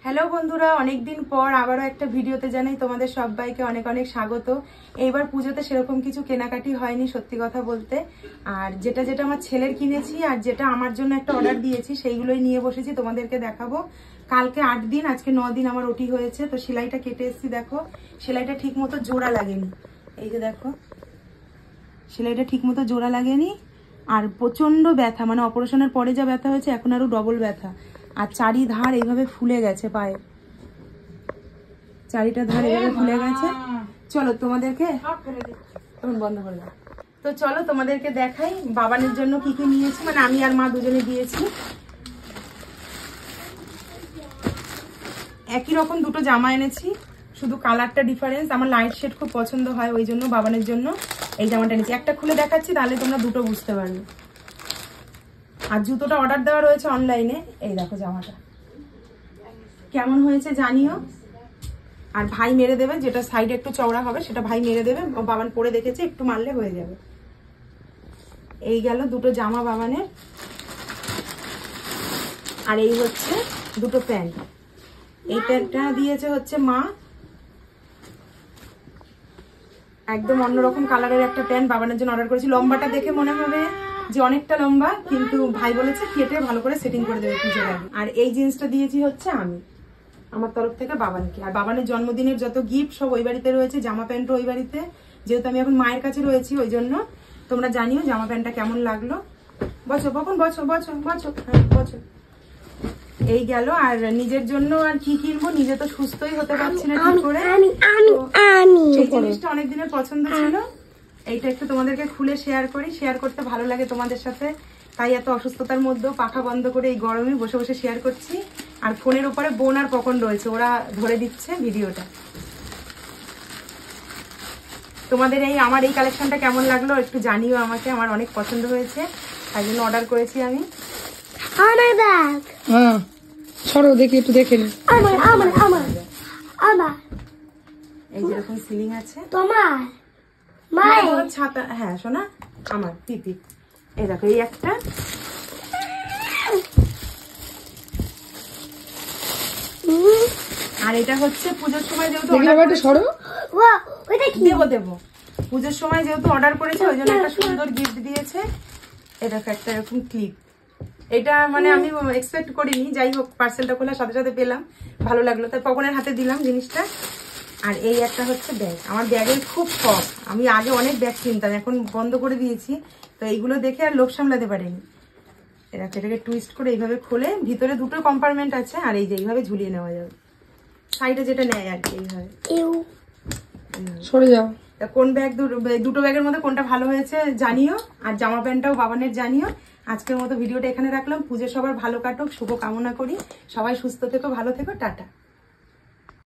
Hello বন্ধুরা, অনেকদিন পর আবারও একটা ভিডিওতে জানাই তোমাদের সবাইকে অনেক অনেক স্বাগত। এইবার পুজোতে সেরকম কিছু কেনাকাটি হয়নি সত্যি কথা বলতে। আর যেটা যেটা আমার ছেলের কিনেছি আর যেটা আমার জন্য একটা অর্ডার দিয়েছি সেইগুলোই নিয়ে বসেছি, তোমাদেরকে দেখাবো। কালকে 8 দিন, আজকে 9 দিন আমার ওটি হয়েছে। তো সেলাইটা কেটে এসেছি, দেখো সেলাইটা ঠিক মতো জোড়া লাগেনি। এই যে দেখো সেলাইটা ঠিক মতো জোড়া লাগেনি আর প্রচন্ড ব্যথা, মানে অপারেশনের পরে যা ব্যথা হয়েছে এখন আরো ডবল ব্যথা। আর চারি ধার এইভাবে ফুলে গেছে, পায়ে চারিটা ধার এইভাবে ফুলে গেছে। চলো তোমাদেরকে বন্ধ করে দাও। তো চলো তোমাদেরকে দেখাই বাবানের জন্য কি কি নিয়েছি, মানে আমি আর মা দুজনে দিয়েছি। একই রকম দুটো জামা এনেছি, শুধু কালারটা ডিফারেন্স। আমার লাইট শেড খুব পছন্দ হয়, ওই জন্য বাবানের জন্য এই জামাটা এনেছি। একটা খুলে দেখাচ্ছি তাহলে তোমরা দুটো বুঝতে পারবে। আর জুতোটা অর্ডার দেওয়া রয়েছে অনলাইনে। এই দেখো জামাটা কেমন হয়েছে জানিও। আর ভাই মেরে দেবে, যেটা সাইডে একটু চওড়া হবে সেটা ভাই মেরে দেবে। বাবান পরে দেখেছে, একটু মারলে হয়ে যাবে। এই গেল দুটো জামা বাবানের। আর এই হচ্ছে দুটো প্যান্ট। এই প্যান্টটা দিয়েছে হচ্ছে মা, একদম অন্যরকম কালারের একটা প্যান্ট বাবানের জন্য অর্ডার করেছি। লম্বাটা দেখে মনে হবে যে অনেকটা লম্বা, কিন্তু ভাই বলেছে কেটে ভালো করে সেটিং করে দেবে পুজোর আগে। আর এই জিন্সটা দিয়েছি হচ্ছে আমি আমার তরফ থেকে বাবানকে। আর বাবানের জন্মদিনের যত গিফট সব ওই বাড়িতে রয়েছে, জামা প্যান্টও ওই বাড়িতে। যেহেতু আমি এখন মায়ের কাছে রয়েছি ওই জন্য তোমরা জানিও জামা প্যান্টটা কেমন লাগলো। বছর কখন বছর বছর বছর বছর এই গেল। আর নিজের জন্য আর কি কিনবো, নিজে তো সুস্থই হতে পারছি না ঠিক করে। এই জিনিসটা অনেক দিনের পছন্দ ছিল, এইটা একটু তোমাদেরকে খুলে শেয়ার করি। শেয়ার করতে ভালো লাগে তোমাদের সাথে, তাই এত অসুস্থতার মধ্যেও পাখা বন্ধ করে এই গরমে বসে বসে শেয়ার করছি। আর ফোনের উপরে বোন আর পকন রয়েছে, ওরা ধরে দিচ্ছে ভিডিওটা। তোমাদের আমার এই কালেকশনটা কেমন লাগলো একটু জানিও আমাকে, আমার অনেক পছন্দ হয়েছে তাই জন্য অর্ডার করেছি আমি। সরো দেখি, একটু দেখে নি। এই যেরকম সিলিং আছে তোমার ছাতা, হ্যাঁ শোনা আমার পিপি। এই দেখো এই একটা, আর এটা হচ্ছে পুজোর সময় যেহেতু দেবো পুজোর সময় যেহেতু অর্ডার করেছে ওই জন্য একটা সুন্দর গিফট দিয়েছে। এটা একটা এরকম ক্লিপ, এটা মানে আমি এক্সপেক্ট করিনি। যাই হোক পার্সেলটা খোলার সাথে সাথে পেলাম, ভালো লাগলো, তাই পকনের হাতে দিলাম জিনিসটা। আর এই একটা হচ্ছে ব্যাগ, আমার ব্যাগের খুব শখ। আমি আগে অনেক ব্যাগ কিনতাম, এখন বন্ধ করে দিয়েছি। তো এইগুলো দেখে আর লোভ সামলাতে পারিনি। এটাকে টুইস্ট করে এইভাবে খুলে, ভিতরে দুটো কম্পার্টমেন্ট আছে আর এই যে এইভাবে ঝুলিয়ে নেওয়া যাবে, সাইডে যেটা নেয় আর কি এইভাবে। সরে যাও। কোন ব্যাগ, দুটো ব্যাগের মধ্যে কোনটা ভালো হয়েছে জানিও। আর জামা প্যান্টটাও বাবানের জানিও। আজকের মতো ভিডিওটা এখানে রাখলাম। পুজো সবার ভালো কাটুক, শুভ কামনা করি। সবাই সুস্থ থেকো, ভালো থেকো, টাটা।